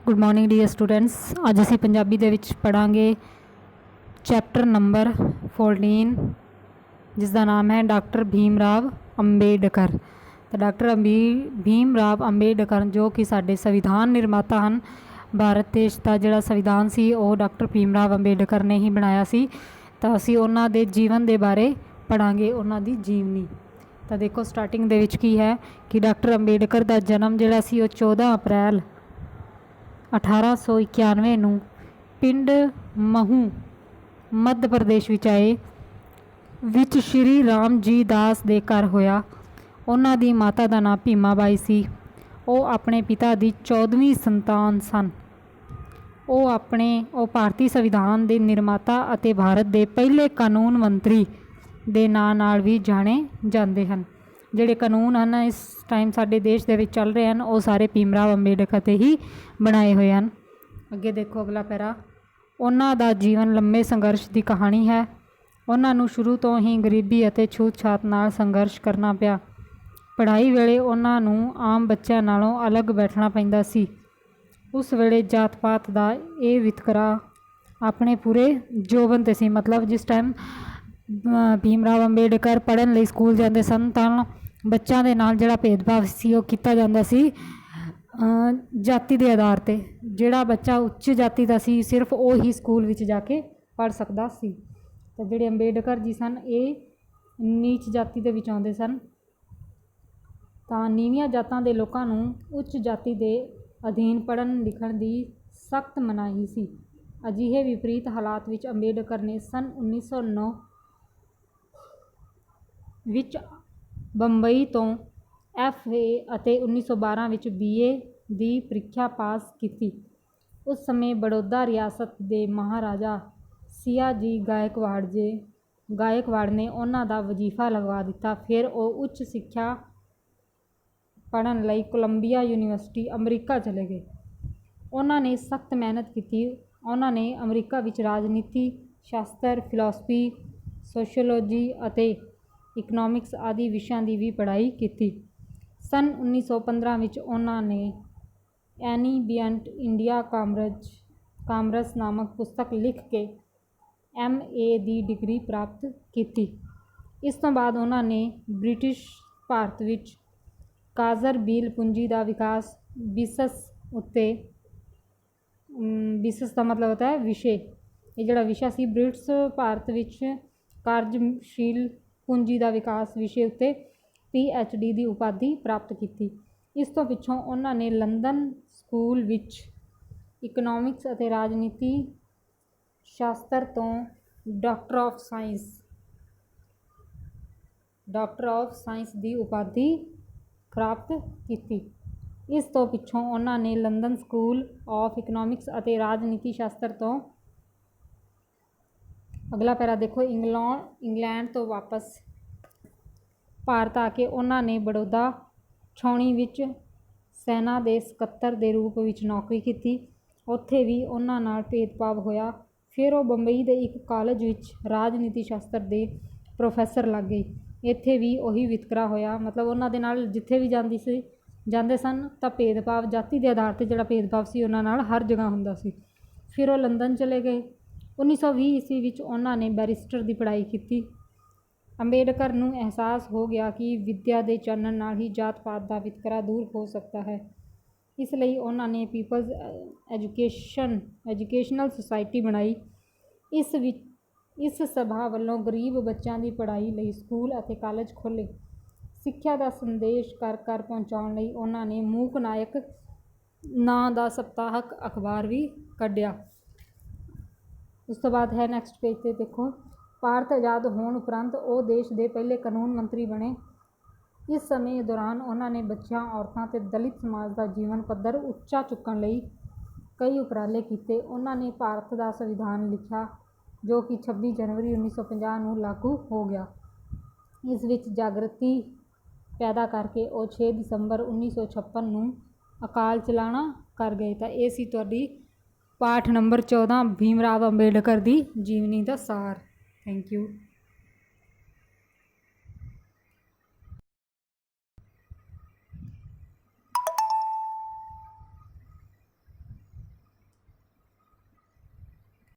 Good morning dear students. अज असी पंजाबी दे विच पढ़ांगे चैप्टर नंबर 14 जिसका नाम है डॉक्टर भीम राव अंबेडकर। तो डॉक्टर भीम राव अंबेडकर जो कि साडे संविधान निर्माता हैं। भारत देश का जिहड़ा संविधान सी वो डॉक्टर भीम राव अंबेडकर ने ही बनाया सी। तो असी उन्हां दे जीवन के बारे पढ़ांगे, उन्हां दी जीवनी। तो देखो स्टार्टिंग दे विच की है कि डॉक्टर अंबेडकर का जन्म जिहड़ा सी वो 14 अप्रैल 1891 ਨੂੰ ਪਿੰਡ ਮਹੂ मध्य प्रदेश ਵਿੱਚ ਆਏ ਵਿੱਚ श्री राम जी दास ਦੇ ਘਰ ਹੋਇਆ। ਉਹਨਾਂ ਦੀ ਮਾਤਾ ਦਾ ਨਾਮ ਭੀਮਾ ਬਾਈ ਸੀ। ਉਹ ਆਪਣੇ ਪਿਤਾ ਦੀ 14ਵੀਂ ਸੰਤਾਨ ਸਨ। ਉਹ ਭਾਰਤੀ ਸੰਵਿਧਾਨ ਦੇ ਨਿਰਮਾਤਾ ਅਤੇ ਭਾਰਤ ਦੇ ਪਹਿਲੇ ਕਾਨੂੰਨ ਮੰਤਰੀ ਦੇ ਨਾਂ ਨਾਲ ਵੀ ਜਾਣੇ ਜਾਂਦੇ ਹਨ। ਜਿਹੜੇ ਕਾਨੂੰਨ ਹਨ इस टाइम साडे देश दे विच चल रहे हैं वो सारे भीम राव अंबेडकर ते ही बनाए हुए हैं। अगे देखो अगला पैरा। उन्हां दा जीवन लंबे संघर्ष की कहानी है। उन्हां नूं शुरू तो ही गरीबी अते छूत छात नाल संघर्ष करना पिया। पढ़ाई वेले उन्हां नूं आम बच्चों नालों अलग बैठना पैंदा सी। उस वेले जात पात का ये वितकरा अपने पूरे जोबन ते सी। मतलब जिस टाइम भीम राव अंबेडकर पढ़न लई स्कूल जाते सन तां बच्चों के नाल जिहड़ा भेदभाव सी वो कीता जांदा सी जाति के आधार पर। जिहड़ा बच्चा उच्च जाति का सी सिर्फ वो ही स्कूल विच जाके पढ़ सकता सी। तो जिहड़े अंबेडकर जी सन ये नीच जाति दे विच आउंदे सन। तां नीवियां जातां दे लोकां नूं उच्च जाति के अधीन पढ़न लिखण की सख्त मनाही सी। अजिहे विपरीत हालात विच अंबेडकर ने सन 1909 विच बंबई तो FA ਅਤੇ 1912 ਵਿੱਚ BA ਦੀ ਪ੍ਰੀਖਿਆ ਪਾਸ ਕੀਤੀ। उस समय बड़ौदा रियासत के महाराजा सियाजी गायकवाड़ ने उन्हां दा वजीफा लगवा दिता। फिर वो उच्च सिक्ख्या पढ़न लई कोलंबिया यूनीवर्सिटी अमरीका चले गए। उन्होंने सख्त मेहनत की। उन्होंने अमरीका विच राजनीति शास्त्र फिलोसफी सोशियोलॉजी ਅਤੇ इकनॉमिक्स आदि विषयों की भी पढ़ाई की। सन 1915 में उन्होंने एनी बियंट इंडिया कामरस नामक पुस्तक लिख के MA की डिग्री प्राप्त की। इस तो बाद उन्होंने ब्रिटिश भारत विच काजर बील पूंजी का विकास बिसस उत्ते बिसस का मतलब होता है विषय। ये जोड़ा विषय सी ब्रिटिश भारत विच कार्यशील पूंजी का विकास विषय उत्ते PhD की उपाधि प्राप्त की। इस तो पिछों उन्होंने लंदन स्कूल विच इकनॉमिक्स और राजनीति शास्त्र तो डॉक्टर ऑफ साइंस की उपाधि प्राप्त की। इस तो पिछों उन्होंने लंदन स्कूल ऑफ इकनॉमिक्स और राजनीति शास्त्र तो अगला पैरा देखो। इंग्लैंड तो वापस भारत आके उन्होंने बड़ौदा छावनी विच सेना के सकत्तर के रूप में नौकरी की। उत्थे भी उन्हां नाल भेदभाव होया। फिर वो बंबई के एक कॉलेज विच राजनीति शास्त्र के प्रोफैसर लग गई। इत्थे भी वही वितकरा होया। मतलब उन्हां दे नाल जिथे भी जाते सन तो भेदभाव जाति के आधार पर जिहड़ा भेदभाव सी उन्हां नाल हर जगह हुंदा सी। फिर वो लंदन चले गए। 1920 ईस्वी विच उन्होंने बैरिस्टर की पढ़ाई की। अंबेडकर नूं एहसास हो गया कि विद्या के चानण नाल ही जात पात का वितकरा दूर हो सकता है। इसलिए उन्होंने पीपल्स एजुकेशनल सोसाइटी बनाई। इस सभा वालों गरीब बच्चों की पढ़ाई लई स्कूल और कॉलेज खोले। सिक्ख्या का संदेश कर पहुँचाने लई उन्होंने मूक नायक नां का सप्ताहक अखबार भी कढ़िया। उस तो बाद है नैक्सट पेज पे देखो। भारत आज़ाद होने उपरंत वो देश के पहले कानून मंत्री बने। इस समय दौरान उन्होंने बच्चों औरतों ते दलित समाज का जीवन पद्धर उच्चा चुकने लई कई उपराले किए। उन्होंने भारत का संविधान लिखा जो कि 26 जनवरी 1950 को लागू हो गया। इस विच जागृति पैदा करके वो 6 दिसंबर 1956 को अकाल चलाना कर गए। तो ये सी तुहाडी पाठ नंबर 14 भीम राव अंबेडकर की जीवनी का सार। Thank you.